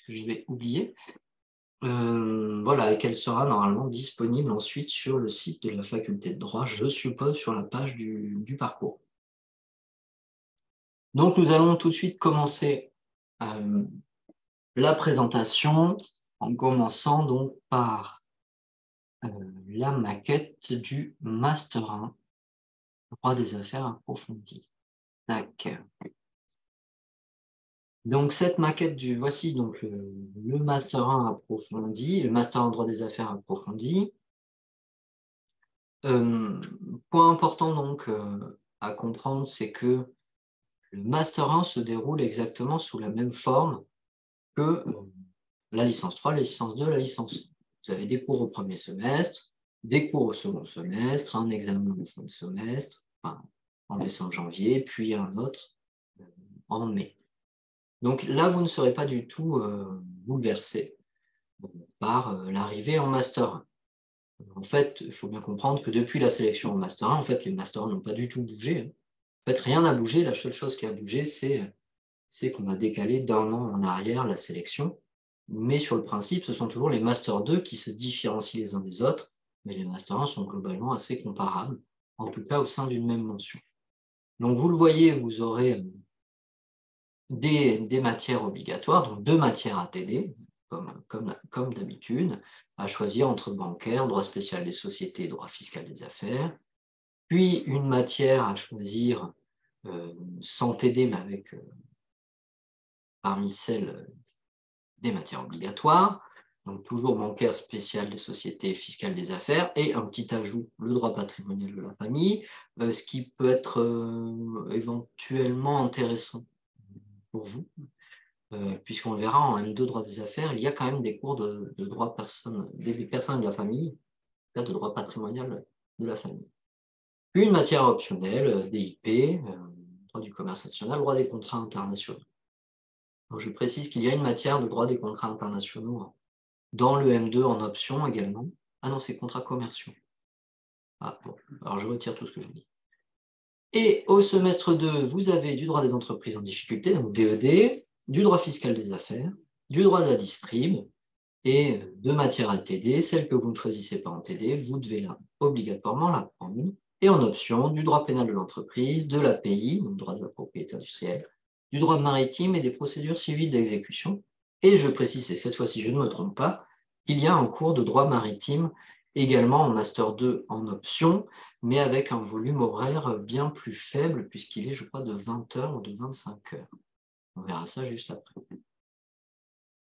que je vais oublier. Voilà, et qu'elle sera normalement disponible ensuite sur le site de la faculté de droit, je suppose, sur la page du parcours. Donc, nous allons tout de suite commencer la présentation en commençant donc par la maquette du Master 1, droit des affaires approfondi. Tac. Donc, cette maquette voici donc le Master 1 approfondi, le Master 1 droit des affaires approfondi. Point important donc à comprendre, c'est que le Master 1 se déroule exactement sous la même forme que la licence 3, la licence 2, la licence 1. Vous avez des cours au premier semestre, des cours au second semestre, un examen de fin de semestre, enfin, en décembre-janvier, puis un autre en mai. Donc là, vous ne serez pas du tout bouleversé par l'arrivée en Master 1. En fait, il faut bien comprendre que depuis la sélection en Master 1, en fait, les Master 1 n'ont pas du tout bougé. En fait, rien n'a bougé. La seule chose qui a bougé, c'est qu'on a décalé d'un an en arrière la sélection. Mais sur le principe, ce sont toujours les Master 2 qui se différencient les uns des autres. Mais les Master 1 sont globalement assez comparables, en tout cas au sein d'une même mention. Donc, vous le voyez, vous aurez des matières obligatoires, donc 2 matières ATD, comme d'habitude, à choisir entre bancaire, droit spécial des sociétés, droit fiscal des affaires, puis une matière à choisir sans TD, mais avec parmi celles des matières obligatoires, donc toujours bancaire spécial des sociétés, fiscal des affaires, et un petit ajout, le droit patrimonial de la famille, ce qui peut être éventuellement intéressant pour vous, puisqu'on le verra en M2 droit des affaires, il y a quand même des cours de droit des personnes de la famille, de droit patrimonial de la famille. Puis une matière optionnelle, DIP, droit du commerce national, droit des contrats internationaux. Donc je précise qu'il y a une matière de droit des contrats internationaux dans le M2 en option également. Ah non, c'est contrats commerciaux. Ah bon, alors je retire tout ce que je dis. Et au semestre 2, vous avez du droit des entreprises en difficulté, donc DED, du droit fiscal des affaires, du droit de la distrib, et 2 matières à TD, celle que vous ne choisissez pas en TD, vous devez obligatoirement la prendre. Et en option, du droit pénal de l'entreprise, de l'API, donc droit de la propriété industrielle, du droit maritime et des procédures civiles d'exécution. Et je précise, et cette fois-ci je ne me trompe pas, qu'il y a un cours de droit maritime également en Master 2 en option, mais avec un volume horaire bien plus faible, puisqu'il est, je crois, de 20 heures ou de 25 heures. On verra ça juste après.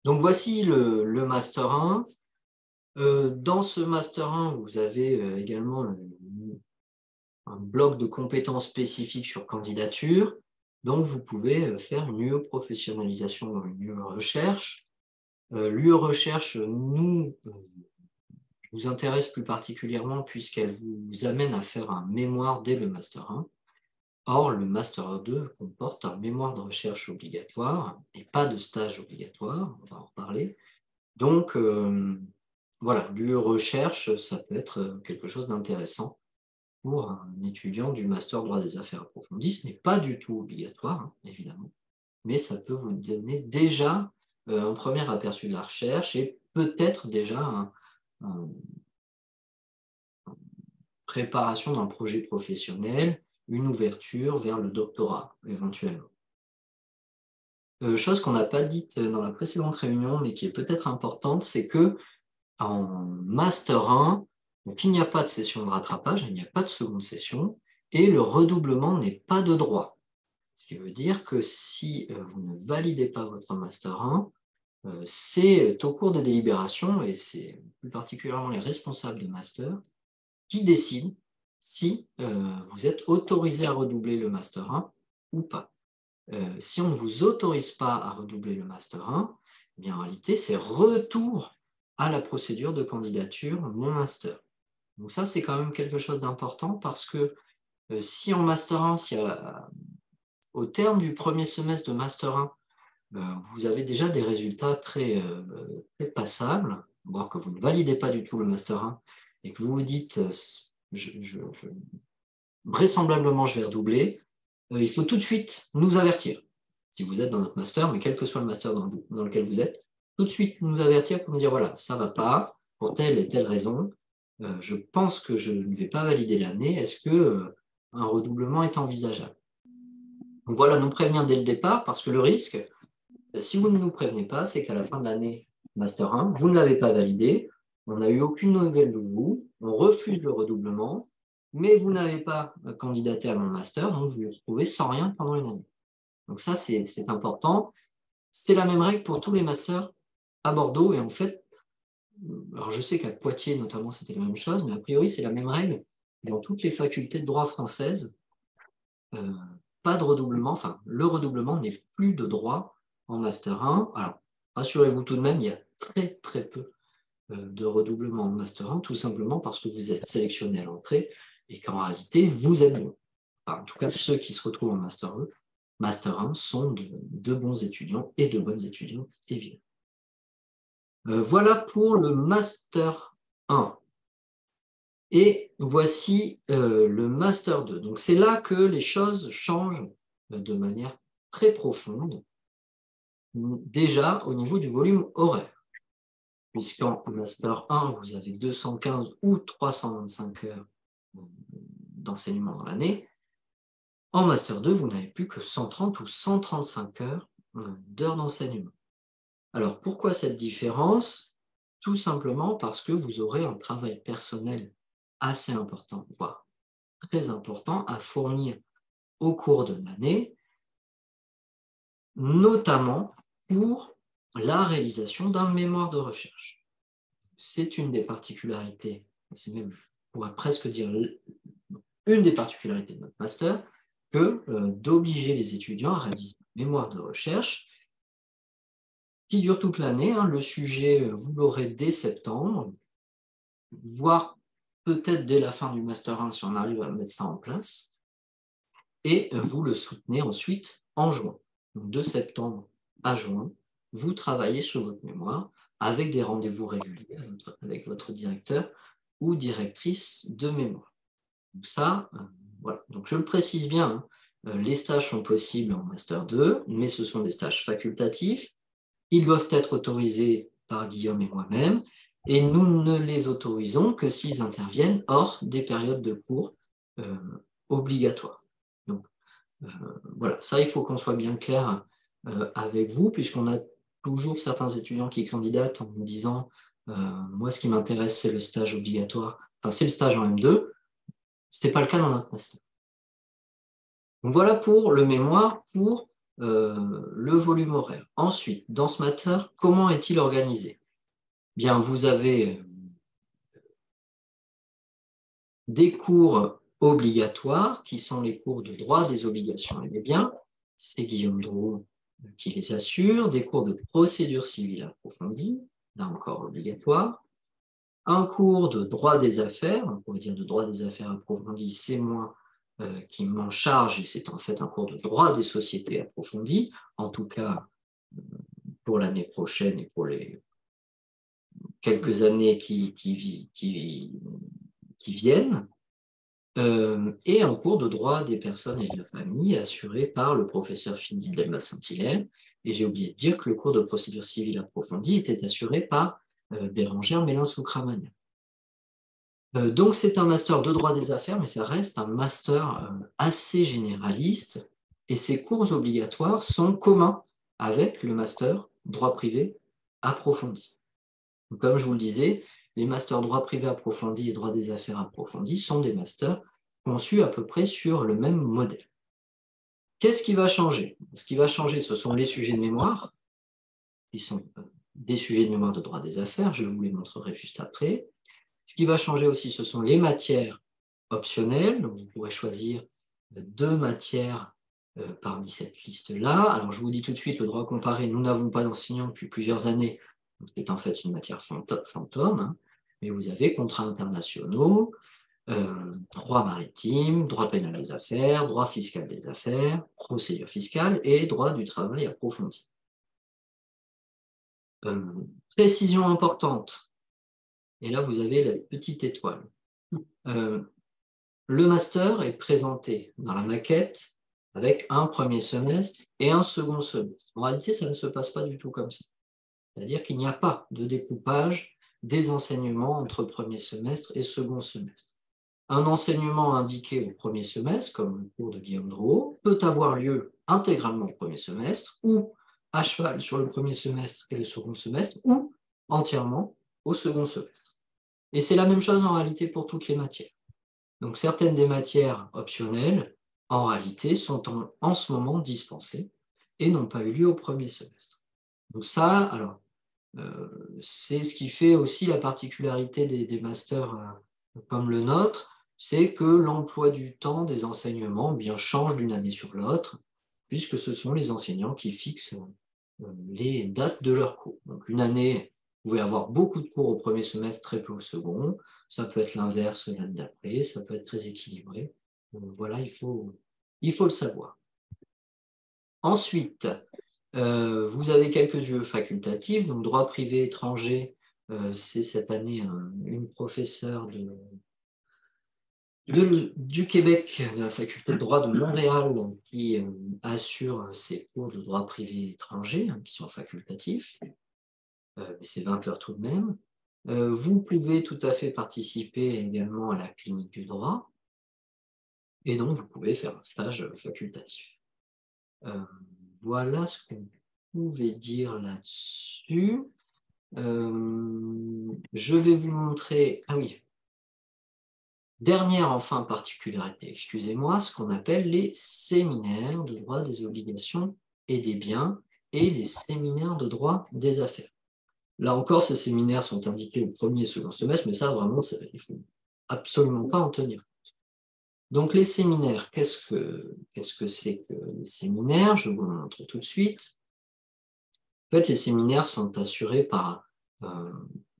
Donc voici le Master 1. Dans ce Master 1, vous avez également un bloc de compétences spécifiques sur candidature. Donc vous pouvez faire une UE professionnalisation, une UE recherche. L'UE recherche nous intéresse plus particulièrement puisqu'elle vous amène à faire un mémoire dès le Master 1. Or, le Master 2 comporte un mémoire de recherche obligatoire et pas de stage obligatoire, on va en reparler. Donc, voilà, l'UE recherche, ça peut être quelque chose d'intéressant pour un étudiant du Master droit des affaires approfondies. Ce n'est pas du tout obligatoire, hein, évidemment, mais ça peut vous donner déjà un premier aperçu de la recherche et peut-être déjà une préparation d'un projet professionnel, une ouverture vers le doctorat, éventuellement. Chose qu'on n'a pas dite dans la précédente réunion, mais qui est peut-être importante, c'est que en Master 1, donc il n'y a pas de session de rattrapage, il n'y a pas de seconde session, et le redoublement n'est pas de droit. Ce qui veut dire que si vous ne validez pas votre Master 1, c'est au cours des délibérations, et c'est plus particulièrement les responsables de Master, qui décident si vous êtes autorisé à redoubler le Master 1 ou pas. Si on ne vous autorise pas à redoubler le Master 1, eh bien, en réalité, c'est retour à la procédure de candidature mon master. Donc ça, c'est quand même quelque chose d'important parce que si en Master 1, au terme du premier semestre de Master 1, vous avez déjà des résultats très passables, voire que vous ne validez pas du tout le Master 1 et que vous vous dites vraisemblablement je vais redoubler, il faut tout de suite nous avertir. Si vous êtes dans notre master, mais quel que soit le master dans lequel vous êtes, tout de suite nous avertir pour nous dire, voilà, ça ne va pas, pour telle et telle raison, je pense que je ne vais pas valider l'année, est-ce que un redoublement est envisageable? Donc voilà, nous prévenir dès le départ, parce que le risque, si vous ne nous prévenez pas, c'est qu'à la fin de l'année Master 1, vous ne l'avez pas validé, on n'a eu aucune nouvelle de vous, on refuse le redoublement, mais vous n'avez pas candidaté à mon Master, donc vous vous retrouvez sans rien pendant une année. Donc ça, c'est important. C'est la même règle pour tous les masters à Bordeaux, et en fait, alors je sais qu'à Poitiers notamment, c'était la même chose, mais a priori, c'est la même règle dans toutes les facultés de droit françaises. Pas de redoublement, enfin, le redoublement n'est plus de droit en Master 1. Alors, rassurez-vous tout de même, il y a très très peu de redoublement en Master 1, tout simplement parce que vous êtes sélectionné à l'entrée et qu'en réalité, vous êtes bon. Enfin, en tout cas, ceux qui se retrouvent en Master 1 sont de bons étudiants et de bonnes étudiantes, évidemment. Voilà pour le Master 1. Et voici le Master 2. Donc, c'est là que les choses changent de manière très profonde, déjà au niveau du volume horaire. Puisqu'en Master 1, vous avez 215 ou 325 heures d'enseignement dans l'année. En Master 2, vous n'avez plus que 130 ou 135 heures d'heures d'enseignement. Alors, pourquoi cette différence? Tout simplement parce que vous aurez un travail personnel assez important, voire très important à fournir au cours de l'année, notamment pour la réalisation d'un mémoire de recherche. C'est une des particularités, c'est même, on pourrait presque dire une des particularités de notre master, que d'obliger les étudiants à réaliser un mémoire de recherche qui dure toute l'année. Le sujet, vous l'aurez dès septembre, voire peut-être dès la fin du Master 1 si on arrive à mettre ça en place, et vous le soutenez ensuite en juin. Donc de septembre à juin, vous travaillez sur votre mémoire avec des rendez-vous réguliers avec votre directeur ou directrice de mémoire. Donc ça, voilà. Donc je le précise bien, les stages sont possibles en Master 2, mais ce sont des stages facultatifs. Ils doivent être autorisés par Guillaume et moi-même, et nous ne les autorisons que s'ils interviennent hors des périodes de cours obligatoires. Donc voilà, ça il faut qu'on soit bien clair avec vous, puisqu'on a toujours certains étudiants qui candidatent en nous disant moi ce qui m'intéresse c'est le stage obligatoire, enfin c'est le stage en M2, ce n'est pas le cas dans notre master. Donc voilà pour le mémoire, pour le volume horaire. Ensuite, dans ce master, comment est-il organisé? Bien, vous avez des cours obligatoires qui sont les cours de droit des obligations et des biens. C'est Guillaume Drouot qui les assure. Des cours de procédure civile approfondie, là encore obligatoire. Un cours de droit des affaires, on pourrait dire de droit des affaires approfondi, c'est moi qui m'en charge, et c'est en fait un cours de droit des sociétés approfondi, en tout cas pour l'année prochaine et pour les quelques années qui viennent, et un cours de droit des personnes et de la famille assuré par le professeur Philippe Delmas-Saint-Hilaire. Et j'ai oublié de dire que le cours de procédure civile approfondie était assuré par Bérangère Mélin-Soukramania. Donc c'est un master de droit des affaires, mais ça reste un master assez généraliste, et ces cours obligatoires sont communs avec le master droit privé approfondi. Donc, comme je vous le disais, les masters droit privé approfondi et droit des affaires approfondi sont des masters conçus à peu près sur le même modèle. Qu'est-ce qui va changer? Ce qui va changer, ce sont les sujets de mémoire, qui sont des sujets de mémoire de droit des affaires, je vous les montrerai juste après. Ce qui va changer aussi, ce sont les matières optionnelles. Donc, vous pourrez choisir 2 matières parmi cette liste-là. Alors, je vous dis tout de suite, le droit comparé, nous n'avons pas d'enseignants depuis plusieurs années. C'est en fait une matière fantôme, mais vous avez contrats internationaux, droit maritime, droit pénal des affaires, droit fiscal des affaires, procédure fiscale et droit du travail approfondi. Précision importante. Et là, vous avez la petite étoile. Le master est présenté dans la maquette avec un premier semestre et un second semestre. En réalité, ça ne se passe pas du tout comme ça. C'est-à-dire qu'il n'y a pas de découpage des enseignements entre premier semestre et second semestre. Un enseignement indiqué au premier semestre, comme le cours de Guillaume Drouot, peut avoir lieu intégralement au premier semestre, ou à cheval sur le premier semestre et le second semestre, ou entièrement au second semestre. Et c'est la même chose en réalité pour toutes les matières. Donc certaines des matières optionnelles, en réalité, sont en ce moment dispensées et n'ont pas eu lieu au premier semestre. Donc ça, alors, c'est ce qui fait aussi la particularité des masters comme le nôtre, c'est que l'emploi du temps des enseignements bien, change d'une année sur l'autre, puisque ce sont les enseignants qui fixent les dates de leurs cours. Donc une année, vous pouvez avoir beaucoup de cours au premier semestre, très peu au second. Ça peut être l'inverse l'année d'après, ça peut être très équilibré. Donc voilà, il faut le savoir. Ensuite, vous avez quelques UE facultatifs, donc droit privé étranger, c'est cette année une professeure du Québec, de la faculté de droit de Montréal, qui assure ces cours de droit privé étranger, qui sont facultatifs, mais c'est 20 heures tout de même. Vous pouvez tout à fait participer également à la clinique du droit, et donc vous pouvez faire un stage facultatif. Voilà ce qu'on pouvait dire là-dessus. Je vais vous montrer, ah oui, dernière enfin particularité, excusez-moi, ce qu'on appelle les séminaires de droit des obligations et des biens et les séminaires de droit des affaires. Là encore, ces séminaires sont indiqués au premier et second semestre, mais ça vraiment, il ne faut absolument pas en tenir compte. Donc les séminaires, qu'est-ce que c'est que les séminaires? Je vous le montre tout de suite. En fait, les séminaires sont assurés par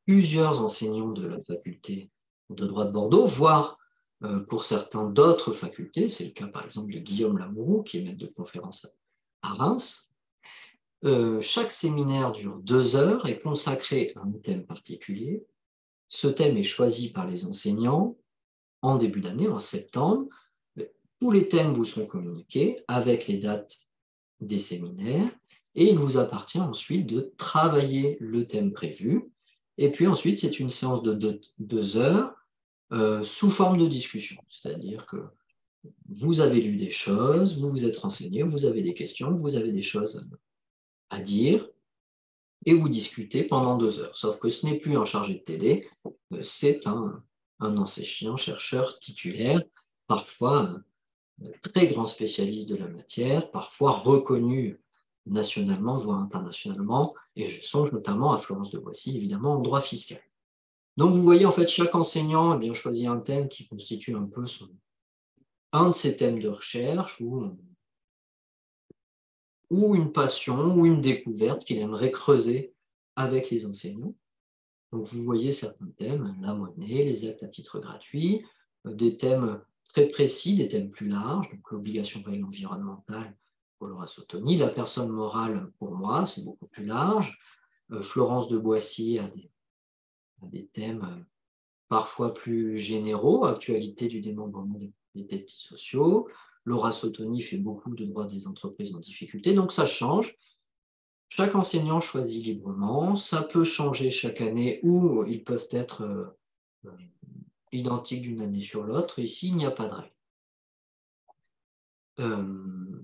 plusieurs enseignants de la faculté de droit de Bordeaux, voire pour certains d'autres facultés. C'est le cas par exemple de Guillaume Lamourou, qui est maître de conférence à Reims. Chaque séminaire dure 2 heures, est consacré à un thème particulier. Ce thème est choisi par les enseignants en début d'année, en septembre. Tous les thèmes vous sont communiqués avec les dates des séminaires et il vous appartient ensuite de travailler le thème prévu. Et puis ensuite, c'est une séance de 2 heures sous forme de discussion. C'est-à-dire que vous avez lu des choses, vous vous êtes renseigné, vous avez des questions, vous avez des choses à dire et vous discutez pendant 2 heures. Sauf que ce n'est plus un chargé de TD, c'est un enseignant, chercheur titulaire, parfois très grand spécialiste de la matière, parfois reconnu nationalement, voire internationalement, et je songe notamment à Florence de Boissy, évidemment, en droit fiscal. Donc vous voyez, en fait, chaque enseignant a bien choisi un thème qui constitue un peu un de ses thèmes de recherche, ou une passion, ou une découverte qu'il aimerait creuser avec les enseignants. Donc vous voyez certains thèmes, la monnaie, les actes à titre gratuit, des thèmes très précis, des thèmes plus larges, donc l'obligation règle environnementale pour Laura Sotoni, la personne morale pour moi, c'est beaucoup plus large. Florence de Boissy a des thèmes parfois plus généraux, actualité du démembrement des détenus sociaux. Laura Sotoni fait beaucoup de droit des entreprises en difficulté, donc ça change. Chaque enseignant choisit librement, ça peut changer chaque année ou ils peuvent être identiques d'une année sur l'autre. Ici, il n'y a pas de règle.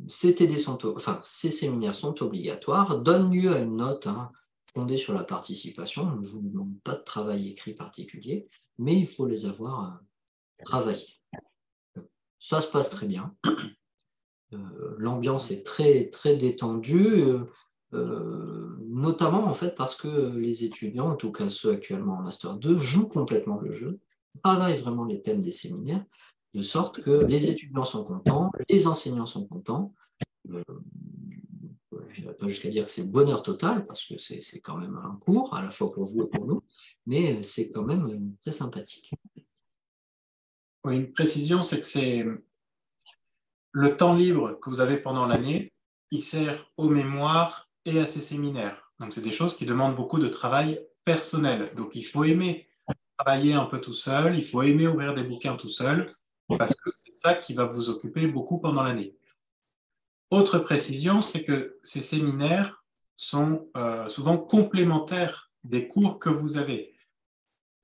Ces séminaires sont obligatoires, donnent lieu à une note fondée sur la participation. On ne vous demande pas de travail écrit particulier, mais il faut les avoir travaillés. Ça se passe très bien. L'ambiance est très, très détendue, notamment en fait parce que les étudiants, en tout cas ceux actuellement en Master 2, jouent complètement le jeu, travaillent vraiment les thèmes des séminaires, de sorte que les étudiants sont contents, les enseignants sont contents. Je n'irai pas jusqu'à dire que c'est le bonheur total, parce que c'est quand même un cours, à la fois pour vous et pour nous, mais c'est quand même très sympathique. Oui, une précision, c'est que c'est le temps libre que vous avez pendant l'année, il sert aux mémoires et à ces séminaires. Donc, c'est des choses qui demandent beaucoup de travail personnel. Donc, il faut aimer travailler un peu tout seul, il faut aimer ouvrir des bouquins tout seul, parce que c'est ça qui va vous occuper beaucoup pendant l'année. Autre précision, c'est que ces séminaires sont souvent complémentaires des cours que vous avez.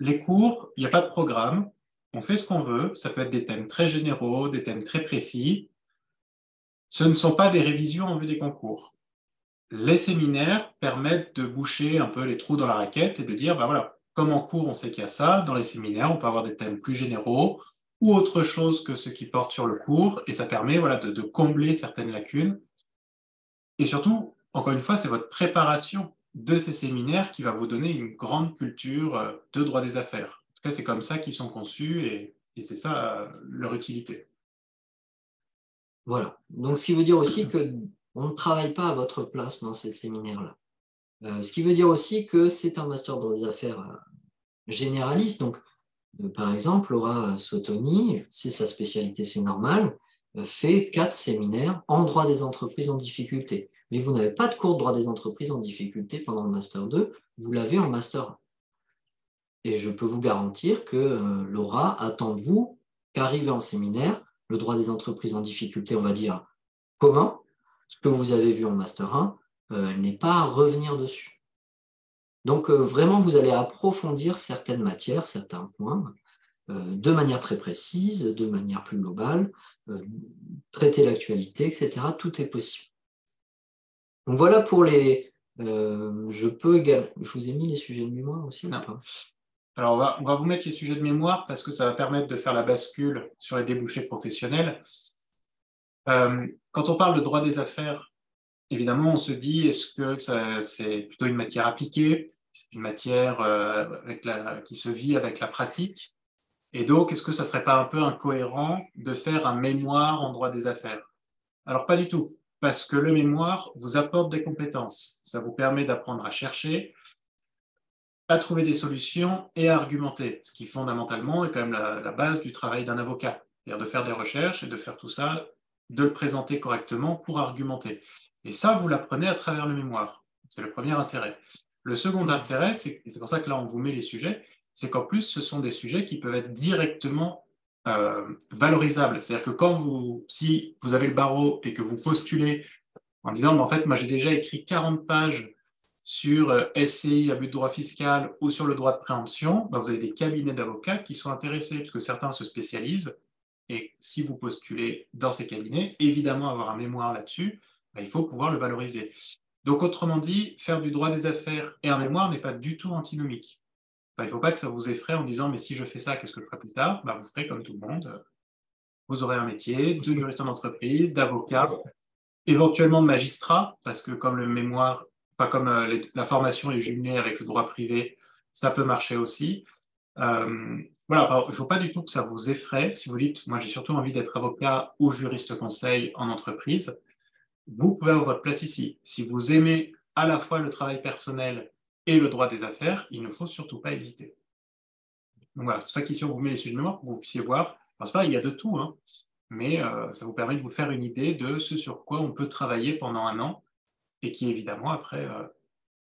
Les cours, il n'y a pas de programme, on fait ce qu'on veut, ça peut être des thèmes très généraux, des thèmes très précis. Ce ne sont pas des révisions en vue des concours. Les séminaires permettent de boucher un peu les trous dans la raquette et de dire, ben voilà, comme en cours on sait qu'il y a ça, dans les séminaires on peut avoir des thèmes plus généraux ou autre chose que ce qui porte sur le cours, et ça permet voilà, de combler certaines lacunes. Et surtout, encore une fois, c'est votre préparation de ces séminaires qui va vous donner une grande culture de droit des affaires. En tout cas, c'est comme ça qu'ils sont conçus et c'est ça leur utilité. Voilà. Donc, ce qui veut dire aussi qu'on ne travaille pas à votre place dans ces séminaires-là. Ce qui veut dire aussi que c'est un master droit des affaires généraliste. Donc, par exemple, Laura Sotoni, c'est sa spécialité, c'est normal, fait 4 séminaires en droit des entreprises en difficulté. Mais vous n'avez pas de cours de droit des entreprises en difficulté pendant le Master 2, vous l'avez en Master 1. Et je peux vous garantir que Laura attend de vous qu'arrivé en séminaire, le droit des entreprises en difficulté, on va dire commun, ce que vous avez vu en Master 1, n'est pas à revenir dessus. Donc, vraiment, vous allez approfondir certaines matières, certains points, de manière très précise, de manière plus globale, traiter l'actualité, etc. Tout est possible. Donc, voilà pour les... je vous ai mis les sujets de mémoire aussi ou pas? Alors, on va vous mettre les sujets de mémoire parce que ça va permettre de faire la bascule sur les débouchés professionnels. Quand on parle de droit des affaires, évidemment, on se dit, est-ce que c'est plutôt une matière appliquée? C'est une matière qui se vit avec la pratique. Et donc, est-ce que ça ne serait pas un peu incohérent de faire un mémoire en droit des affaires? Alors, pas du tout, parce que le mémoire vous apporte des compétences. Ça vous permet d'apprendre à chercher, à trouver des solutions et à argumenter, ce qui fondamentalement est quand même la base du travail d'un avocat, c'est-à-dire de faire des recherches et de faire tout ça, de le présenter correctement pour argumenter. Et ça, vous l'apprenez à travers le mémoire. C'est le premier intérêt. Le second intérêt, et c'est pour ça que là, on vous met les sujets, c'est qu'en plus, ce sont des sujets qui peuvent être directement valorisables. C'est-à-dire que si vous avez le barreau et que vous postulez en disant, mais en fait, moi, j'ai déjà écrit 40 pages sur SCI, abus de droit fiscal ou sur le droit de préemption, ben vous avez des cabinets d'avocats qui sont intéressés, puisque certains se spécialisent. Et si vous postulez dans ces cabinets, évidemment, avoir un mémoire là-dessus, ben, il faut pouvoir le valoriser. Donc, autrement dit, faire du droit des affaires et un mémoire n'est pas du tout antinomique. Ben, il ne faut pas que ça vous effraie en disant, mais si je fais ça, qu'est-ce que je ferai plus tard? Ben, vous ferez comme tout le monde. Vous aurez un métier de juriste en entreprise, d'avocat, éventuellement de magistrat, parce que comme le mémoire, enfin comme la formation est jumelée avec le droit privé, ça peut marcher aussi. Voilà, enfin, il ne faut pas du tout que ça vous effraie. Si vous dites, moi j'ai surtout envie d'être avocat ou juriste conseil en entreprise, vous pouvez avoir votre place ici. Si vous aimez à la fois le travail personnel et le droit des affaires, il ne faut surtout pas hésiter. Donc voilà, c'est pour ça qu'ici on vous met les sujets de mémoire pour que vous puissiez voir. Enfin, c'est pas, il y a de tout, hein, mais ça vous permet de vous faire une idée de ce sur quoi on peut travailler pendant un an et qui évidemment après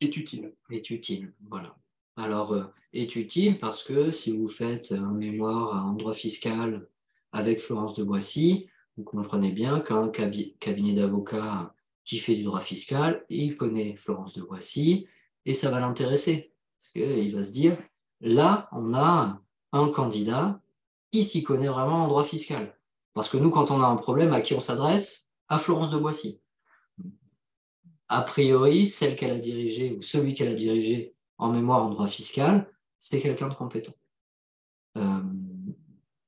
est utile. Est utile, voilà. Alors, est utile parce que si vous faites un mémoire en droit fiscal avec Florence de Boissy, vous comprenez bien qu'un cabinet d'avocats qui fait du droit fiscal, il connaît Florence de Boissy et ça va l'intéresser. Parce qu'il va se dire, là, on a un candidat qui s'y connaît vraiment en droit fiscal. Parce que nous, quand on a un problème, à qui on s'adresse? À Florence de Boissy. A priori, celle qu'elle a dirigée ou celui qu'elle a dirigé en mémoire en droit fiscal, c'est quelqu'un de compétent.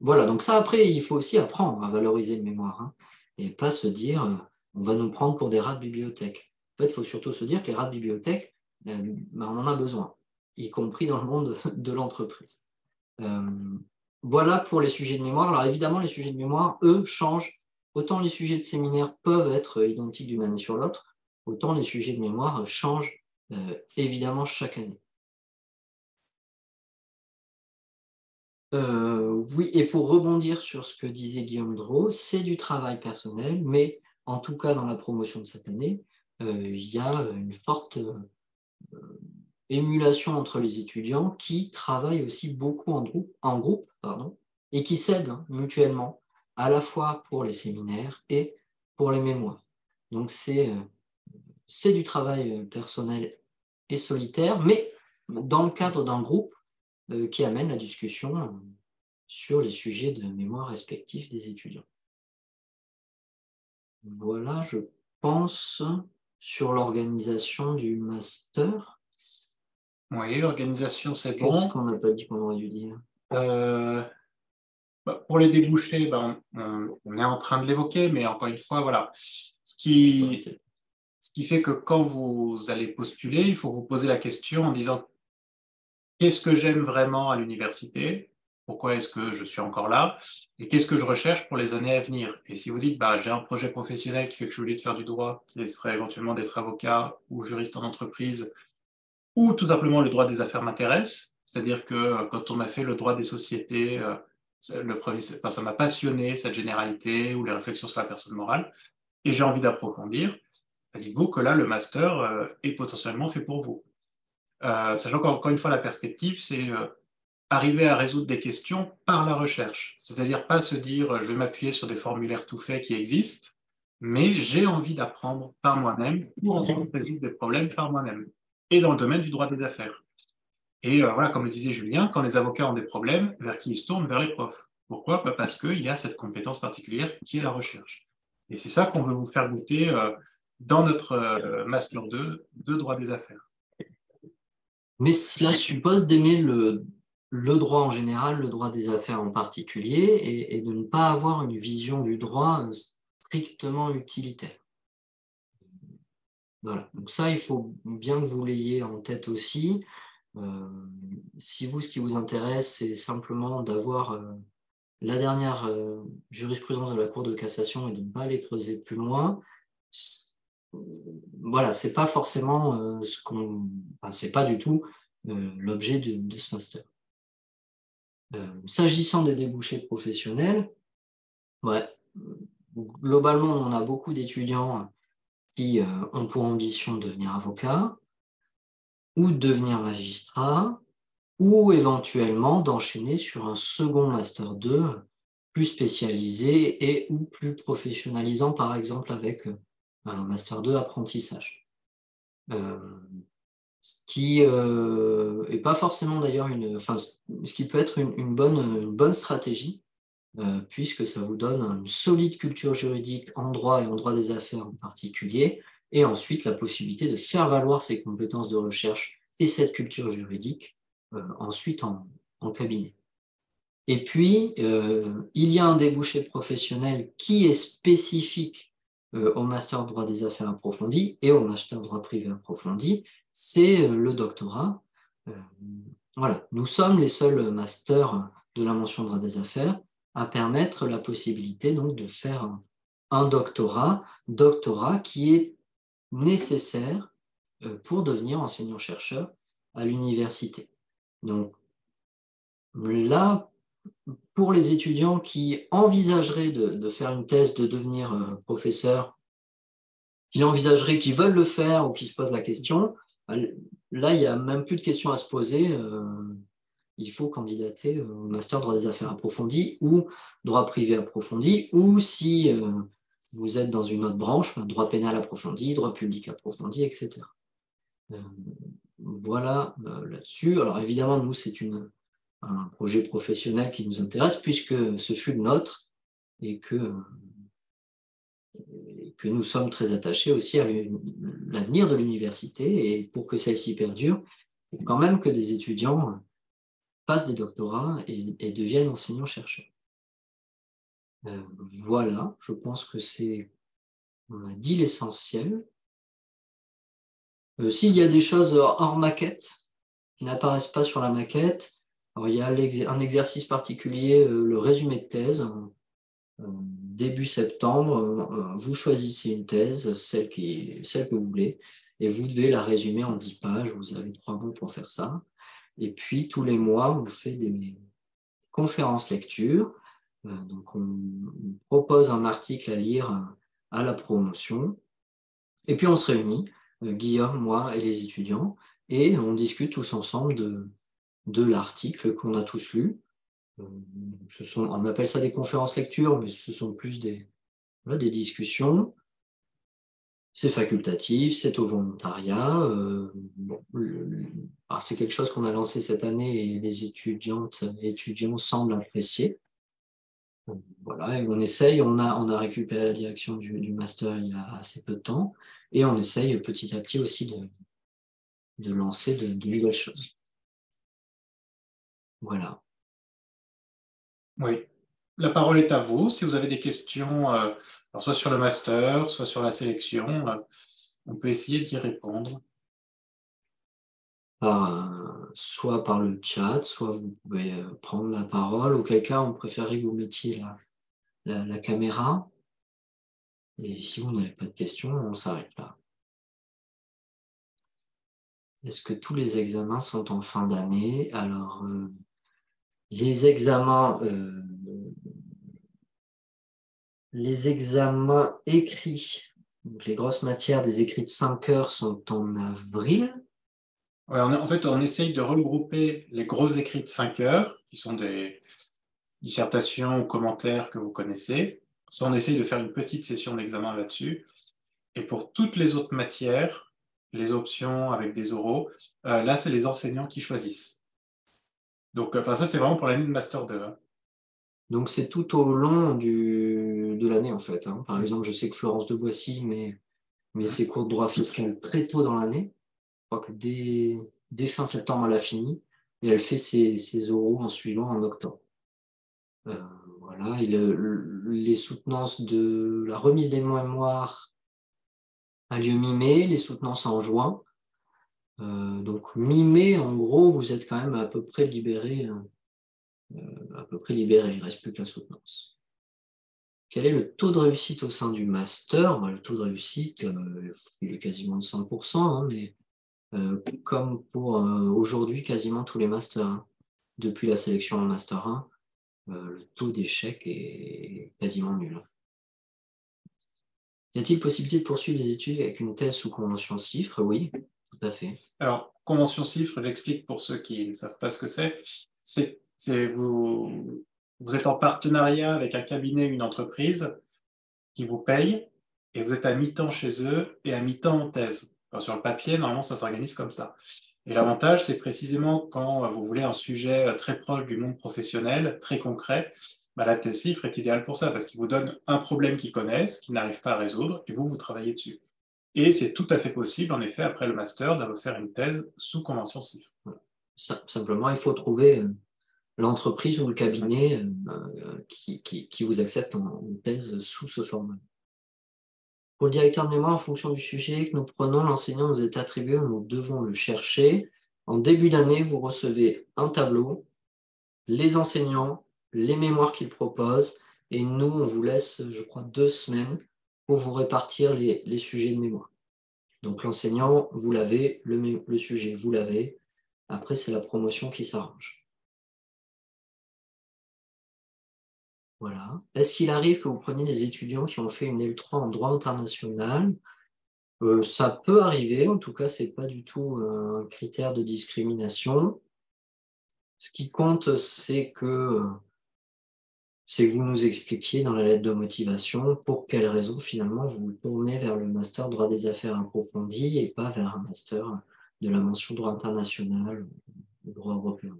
Voilà, donc ça après, il faut aussi apprendre à valoriser le mémoire, hein, et pas se dire on va nous prendre pour des rats de bibliothèque. En fait, il faut surtout se dire que les rats de bibliothèque, ben, on en a besoin, y compris dans le monde de l'entreprise. Voilà pour les sujets de mémoire. Alors évidemment, les sujets de mémoire, eux, changent. Autant les sujets de séminaire peuvent être identiques d'une année sur l'autre, autant les sujets de mémoire changent évidemment chaque année. Oui, et pour rebondir sur ce que disait Guillaume Drault, c'est du travail personnel, mais en tout cas dans la promotion de cette année, il y a une forte émulation entre les étudiants qui travaillent aussi beaucoup en groupe et qui s'aident mutuellement, à la fois pour les séminaires et pour les mémoires. Donc c'est c'est du travail personnel et solitaire, mais dans le cadre d'un groupe qui amène la discussion sur les sujets de mémoire respectifs des étudiants. Voilà, je pense, sur l'organisation du master. Oui, l'organisation, c'est Qu'est-ce bon. qu'on n'a pas dit qu'on aurait dû dire? Pour les débouchés, on est en train de l'évoquer, mais encore une fois, voilà. Ce qui fait que quand vous allez postuler, il faut vous poser la question en disant qu'est-ce que j'aime vraiment à l'université? Pourquoi est-ce que je suis encore là? Et qu'est-ce que je recherche pour les années à venir? Et si vous dites, j'ai un projet professionnel qui fait que je suis obligé de faire du droit, qui serait éventuellement d'être avocat ou juriste en entreprise, ou tout simplement le droit des affaires m'intéresse, c'est-à-dire que quand on a fait le droit des sociétés, ça m'a passionné, cette généralité ou les réflexions sur la personne morale, et j'ai envie d'approfondir, dites-vous que là, le master est potentiellement fait pour vous. Sachant qu'encore une fois, la perspective, c'est arriver à résoudre des questions par la recherche. C'est-à-dire pas se dire je vais m'appuyer sur des formulaires tout faits qui existent, mais j'ai envie d'apprendre par moi-même pour ensuite résoudre des problèmes par moi-même. Et dans le domaine du droit des affaires. Et voilà, comme le disait Julien, quand les avocats ont des problèmes, vers qui ils se tournent? Vers les profs. Pourquoi? Parce qu'il y a cette compétence particulière qui est la recherche. Et c'est ça qu'on veut vous faire goûter dans notre Master 2 de droit des affaires. Mais cela suppose d'aimer le droit en général, le droit des affaires en particulier, et de ne pas avoir une vision du droit strictement utilitaire. Voilà, donc ça, il faut bien que vous l'ayez en tête aussi. Si vous, ce qui vous intéresse, c'est simplement d'avoir la dernière jurisprudence de la Cour de cassation et de ne pas aller creuser plus loin, voilà, c'est pas forcément c'est pas du tout l'objet de ce master. S'agissant des débouchés professionnels, ouais, globalement, on a beaucoup d'étudiants qui ont pour ambition de devenir avocat ou de devenir magistrat, ou éventuellement d'enchaîner sur un second Master 2 plus spécialisé et ou plus professionnalisant, par exemple avec un Master 2 apprentissage. Ce qui est pas forcément d'ailleurs ce qui peut être une bonne stratégie, puisque ça vous donne une solide culture juridique en droit et en droit des affaires en particulier, et ensuite la possibilité de faire valoir ses compétences de recherche et cette culture juridique ensuite en cabinet. Et puis, il y a un débouché professionnel qui est spécifique au master droit des affaires approfondi et au master droit privé approfondi, c'est le doctorat. Voilà, nous sommes les seuls masters de la mention droit des affaires à permettre la possibilité donc de faire un doctorat qui est nécessaire pour devenir enseignant-chercheur à l'université. Donc là, pour les étudiants qui envisageraient de faire une thèse, de devenir professeur, qui veulent le faire ou qui se posent la question, là, il n'y a même plus de questions à se poser. Il faut candidater au master droit des affaires approfondi ou droit privé approfondi, ou si vous êtes dans une autre branche, droit pénal approfondi, droit public approfondi, etc. Voilà là-dessus. Alors évidemment, nous, c'est un projet professionnel qui nous intéresse puisque ce fut le nôtre et que nous sommes très attachés aussi à l'avenir de l'université, et pour que celle-ci perdure, il faut quand même que des étudiants passent des doctorats et deviennent enseignants-chercheurs. Voilà, je pense que on a dit l'essentiel. S'il y a des choses hors maquette qui n'apparaissent pas sur la maquette, alors il y a un exercice particulier, le résumé de thèse. Début septembre, vous choisissez une thèse, celle que vous voulez, et vous devez la résumer en 10 pages. Vous avez 3 mois pour faire ça. Et puis, tous les mois, on fait des conférences lecture. Donc, on propose un article à lire à la promotion. Et puis, on se réunit, Guillaume, moi et les étudiants, et on discute tous ensemble de l'article qu'on a tous lu. On appelle ça des conférences lecture, mais ce sont plus des discussions. C'est facultatif, c'est au volontariat. Alors c'est quelque chose qu'on a lancé cette année et les étudiantes et étudiants semblent apprécier. Voilà, et on essaye, on a récupéré la direction du master il y a assez peu de temps, et on essaye petit à petit aussi de lancer de nouvelles choses. Voilà. Oui. La parole est à vous. Si vous avez des questions, alors soit sur le master, soit sur la sélection, on peut essayer d'y répondre. Soit par le chat, soit vous pouvez prendre la parole, auquel cas on préférerait que vous mettiez la caméra. Et si vous n'avez pas de questions, on s'arrête là. Est-ce que tous les examens sont en fin d'année? Alors, les examens écrits, donc les grosses matières des écrits de 5 heures sont en avril. Ouais, en fait, on essaye de regrouper les gros écrits de 5 heures, qui sont des dissertations ou commentaires que vous connaissez. Ça, on essaye de faire une petite session d'examen là-dessus. Et pour toutes les autres matières, les options avec des oraux, là, c'est les enseignants qui choisissent. Donc, ça, c'est vraiment pour l'année de Master 2. Hein. Donc, c'est tout au long de l'année, en fait. Hein. Par exemple, je sais que Florence de Boissy met ses cours de droit fiscal très tôt dans l'année. Je crois que dès fin septembre, elle a fini. Et elle fait ses oraux en suivant en octobre. Voilà. Et les soutenances de la remise des mémoires a lieu mi-mai, les soutenances en juin. Donc, mi-mai, en gros, vous êtes quand même à peu près libéré. Il ne reste plus que la soutenance. Quel est le taux de réussite au sein du master? Le taux de réussite, il est quasiment de 100%, hein, mais comme pour aujourd'hui, quasiment tous les masters. Hein. Depuis la sélection en master 1, le taux d'échec est quasiment nul. Y a-t-il possibilité de poursuivre les études avec une thèse sous convention CIFRE? Oui, tout à fait. Alors, convention CIFRE, j'explique pour ceux qui ne savent pas ce que c'est. Vous êtes en partenariat avec un cabinet, une entreprise qui vous paye et vous êtes à mi-temps chez eux et à mi-temps en thèse. Alors, sur le papier, normalement, ça s'organise comme ça. Et l'avantage, c'est précisément quand vous voulez un sujet très proche du monde professionnel, très concret, la thèse CIFRE est idéale pour ça parce qu'ils vous donnent un problème qu'ils connaissent, qu'ils n'arrivent pas à résoudre, et vous travaillez dessus. Et c'est tout à fait possible, en effet, après le master, de faire une thèse sous convention CIFRE. Simplement, il faut trouver l'entreprise ou le cabinet qui vous accepte en thèse sous ce format. Pour le directeur de mémoire, en fonction du sujet que nous prenons, l'enseignant nous est attribué, nous devons le chercher. En début d'année, vous recevez un tableau, les enseignants, les mémoires qu'ils proposent, et nous, on vous laisse, je crois, 2 semaines pour vous répartir les sujets de mémoire. Donc l'enseignant, vous l'avez, le sujet, vous l'avez. Après, c'est la promotion qui s'arrange. Voilà. Est-ce qu'il arrive que vous preniez des étudiants qui ont fait une L3 en droit international? Ça peut arriver, en tout cas, ce n'est pas du tout un critère de discrimination. Ce qui compte, c'est que vous nous expliquiez dans la lettre de motivation pour quelles raisons, finalement, vous vous tournez vers le master droit des affaires approfondi et pas vers un master de la mention droit international ou droit européen.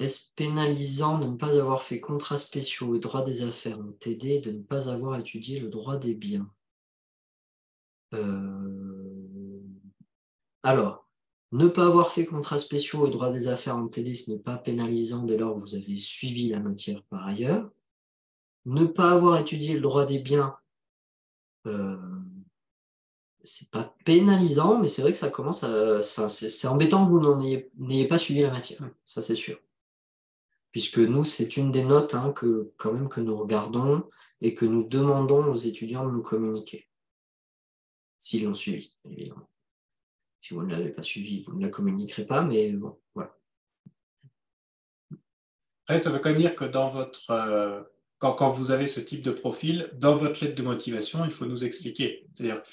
Est-ce pénalisant de ne pas avoir fait contrats spéciaux et droit des affaires en TD et de ne pas avoir étudié le droit des biens? Alors, ne pas avoir fait contrats spéciaux et droit des affaires en TD, ce n'est pas pénalisant dès lors que vous avez suivi la matière par ailleurs. Ne pas avoir étudié le droit des biens, c'est pas pénalisant, mais c'est vrai que ça commence à... Enfin, c'est embêtant que vous n'ayez pas suivi la matière, ça c'est sûr. Puisque nous, c'est une des notes quand même que nous regardons et que nous demandons aux étudiants de nous communiquer. S'ils l'ont suivi, évidemment. Si vous ne l'avez pas suivi, vous ne la communiquerez pas, mais bon, voilà. Après, ça veut quand même dire que dans votre, quand vous avez ce type de profil, dans votre lettre de motivation, il faut nous expliquer. C'est-à-dire,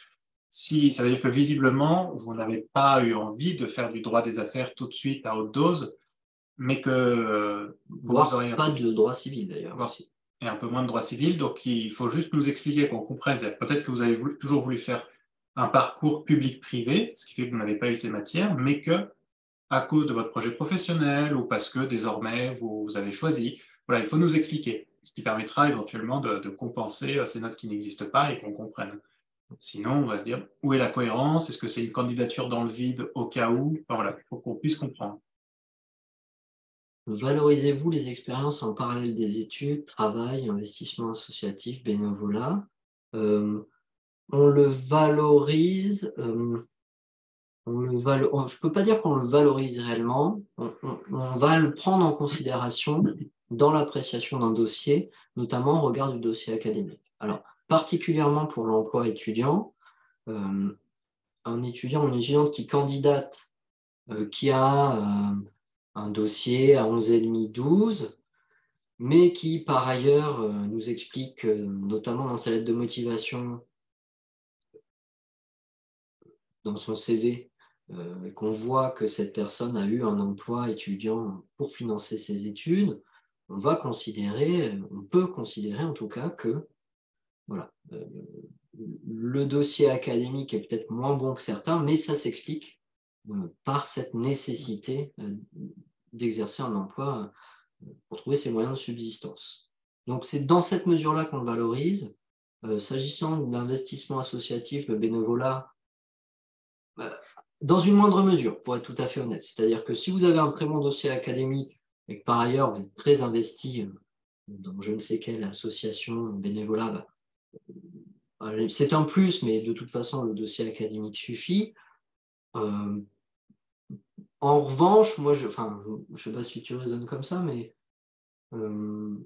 ça veut dire que visiblement, vous n'avez pas eu envie de faire du droit des affaires tout de suite à haute dose, mais que Voire pas de droit civil, d'ailleurs. Voire, et un peu moins de droit civil. Donc, il faut juste nous expliquer qu'on comprenne. Peut-être que vous avez toujours voulu faire un parcours public-privé, ce qui fait que vous n'avez pas eu ces matières, mais que à cause de votre projet professionnel ou parce que désormais vous avez choisi, voilà, il faut nous expliquer, ce qui permettra éventuellement de compenser ces notes qui n'existent pas et qu'on comprenne. Sinon, on va se dire, où est la cohérence? Est-ce que c'est une candidature dans le vide au cas où? Enfin, voilà, il faut qu'on puisse comprendre. Valorisez-vous les expériences en parallèle des études, travail, investissement associatif, bénévolat? On le valorise, je ne peux pas dire qu'on le valorise réellement, on va le prendre en considération dans l'appréciation d'un dossier, notamment au regard du dossier académique. Alors, particulièrement pour l'emploi étudiant, un étudiant ou une étudiante qui candidate, qui a un dossier à 11,5, 12, mais qui, par ailleurs, nous explique, notamment dans sa lettre de motivation, dans son CV, qu'on voit que cette personne a eu un emploi étudiant pour financer ses études, on peut considérer en tout cas que voilà, le dossier académique est peut-être moins bon que certains, mais ça s'explique par cette nécessité d'exercer un emploi pour trouver ses moyens de subsistance. Donc c'est dans cette mesure-là qu'on le valorise. S'agissant de l'investissement associatif, le bénévolat, dans une moindre mesure, pour être tout à fait honnête. C'est-à-dire que si vous avez un très bon dossier académique et que par ailleurs vous êtes très investi dans je ne sais quelle association, bénévolat, c'est un plus, mais de toute façon, le dossier académique suffit. En revanche, moi, je ne sais pas si tu raisonnes comme ça, mais on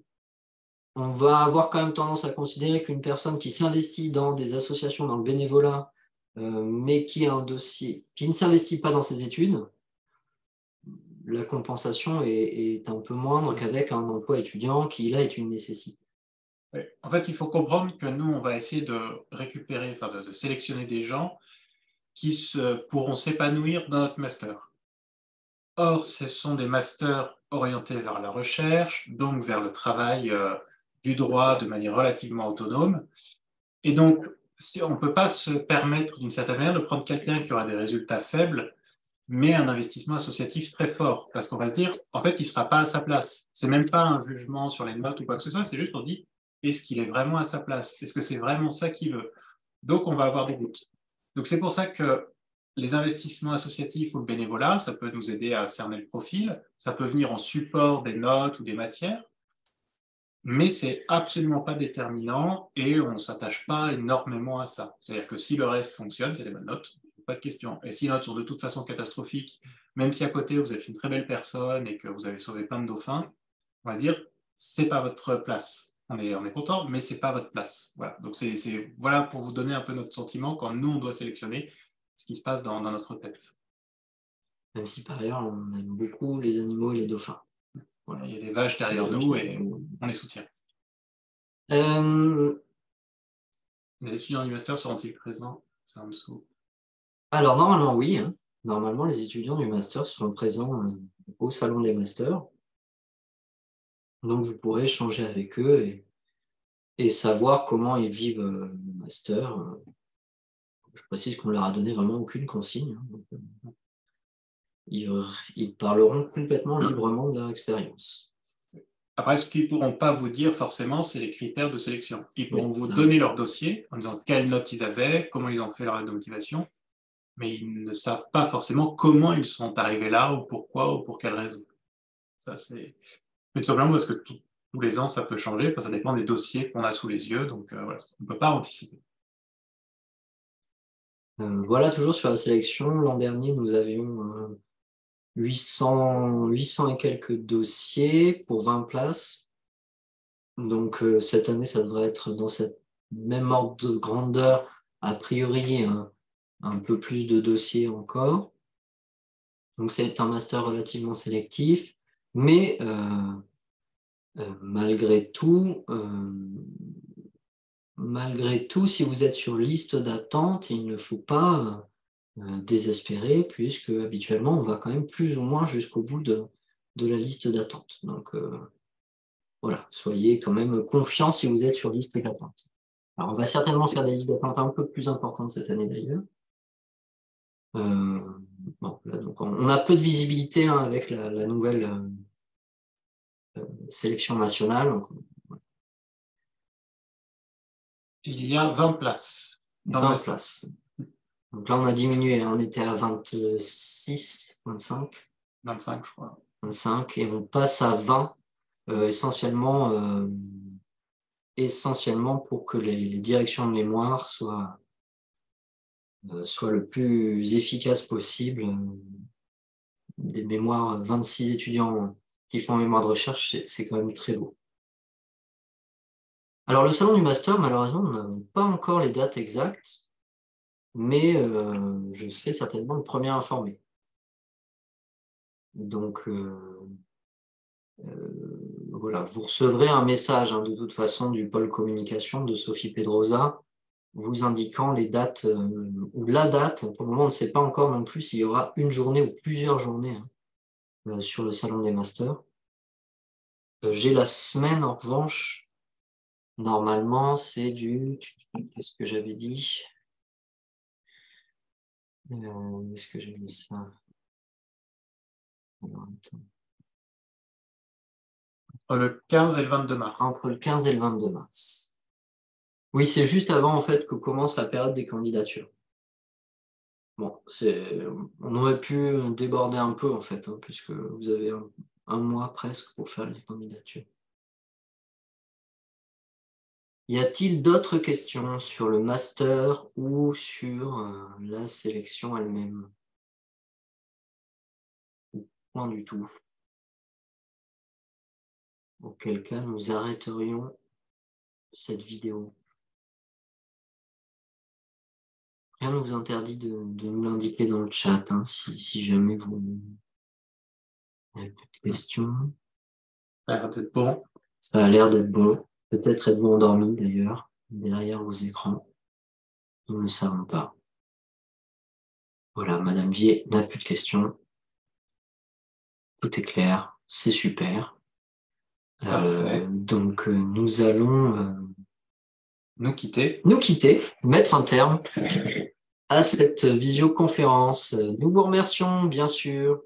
va avoir quand même tendance à considérer qu'une personne qui s'investit dans des associations, dans le bénévolat, mais qui a un dossier, qui ne s'investit pas dans ses études, la compensation est un peu moindre qu'avec un emploi étudiant qui, là, est une nécessité. Oui. En fait, il faut comprendre que nous, on va essayer de récupérer, enfin de sélectionner des gens qui pourront s'épanouir dans notre master. Or, ce sont des masters orientés vers la recherche, donc vers le travail du droit de manière relativement autonome. Et donc, on ne peut pas se permettre d'une certaine manière de prendre quelqu'un qui aura des résultats faibles, mais un investissement associatif très fort. Parce qu'on va se dire, en fait, il ne sera pas à sa place. Ce n'est même pas un jugement sur les notes ou quoi que ce soit, c'est juste qu'on dit, est-ce qu'il est vraiment à sa place? Est-ce que c'est vraiment ça qu'il veut? Donc, on va avoir des doutes. Donc, c'est pour ça que les investissements associatifs ou le bénévolat, ça peut nous aider à cerner le profil, ça peut venir en support des notes ou des matières, mais c'est absolument pas déterminant et on ne s'attache pas énormément à ça. C'est-à-dire que si le reste fonctionne, c'est des bonnes notes, pas de question. Et si les notes sont de toute façon catastrophiques, même si à côté vous êtes une très belle personne et que vous avez sauvé plein de dauphins, on va se dire, c'est pas votre place. On est content, mais c'est pas votre place. Voilà. Donc voilà pour vous donner un peu notre sentiment quand nous on doit sélectionner ce qui se passe dans notre tête. Même si par ailleurs, on aime beaucoup les animaux et les dauphins. Voilà, il y a des vaches derrière nous et on les soutient. Les étudiants du master seront-ils présents? C'est en dessous. Alors, normalement, oui. Hein. Normalement, les étudiants du master seront présents au salon des masters. Donc, vous pourrez échanger avec eux et savoir comment ils vivent le master. Je précise qu'on ne leur a donné vraiment aucune consigne. Hein. Donc, ils parleront complètement librement de leur expérience. Après, ce qu'ils ne pourront pas vous dire forcément, c'est les critères de sélection. Ils pourront vous donner leur dossier en disant quelles notes ils avaient, comment ils ont fait leur lettre de motivation, mais ils ne savent pas forcément comment ils sont arrivés là, ou pourquoi, ou pour quelles raisons. Ça, c'est tout simplement parce que tous les ans, ça peut changer, ça dépend des dossiers qu'on a sous les yeux, donc voilà, on ne peut pas anticiper. Voilà, toujours sur la sélection, l'an dernier, nous avions 800 et quelques dossiers pour 20 places. Donc, cette année, ça devrait être dans cette même ordre de grandeur, a priori, un peu plus de dossiers encore. Donc, c'est un master relativement sélectif, mais malgré tout, si vous êtes sur liste d'attente, il ne faut pas désespérer, puisque habituellement, on va quand même plus ou moins jusqu'au bout de la liste d'attente. Donc, voilà, soyez quand même confiants si vous êtes sur liste d'attente. Alors, on va certainement faire des listes d'attente un peu plus importantes cette année d'ailleurs. Bon, là, donc on a peu de visibilité hein, avec la nouvelle sélection nationale. Donc, Il y a 20 places. 20 places. Donc là, on a diminué. On était à 26, 25. 25, je crois. 25, et on passe à 20, essentiellement pour que les directions de mémoire soient le plus efficaces possible. Des mémoires, 26 étudiants qui font mémoire de recherche, c'est quand même très beau. Alors, le salon du master, malheureusement, on n'a pas encore les dates exactes, mais je serai certainement le premier informé. Donc, voilà, vous recevrez un message hein, de toute façon du pôle communication de Sophie Pedrosa vous indiquant les dates ou la date. Pour le moment, on ne sait pas encore non plus s'il y aura une journée ou plusieurs journées hein, sur le salon des masters. J'ai la semaine en revanche. Normalement, c'est du... Qu'est-ce que j'avais dit? Est-ce que j'ai mis ça? Alors, attends. Entre le 15 et le 22 mars. Entre le 15 et le 22 mars. Oui, c'est juste avant en fait que commence la période des candidatures. Bon, on aurait pu déborder un peu en fait, hein, puisque vous avez un mois presque pour faire les candidatures. Y a-t-il d'autres questions sur le master ou sur la sélection elle-même? Point du tout. Auquel cas, nous arrêterions cette vidéo. Rien ne vous interdit de nous l'indiquer dans le chat, hein, si jamais vous avez plus de questions. Ça a l'air d'être bon. Ça a l'air d'être bon. Peut-être êtes-vous endormi d'ailleurs, derrière vos écrans. Nous ne savons pas. Voilà, Madame Vier n'a plus de questions. Tout est clair, c'est super. Donc, nous allons nous quitter, mettre un terme à cette visioconférence. Nous vous remercions, bien sûr.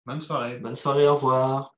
Bonne soirée. Bonne soirée, au revoir.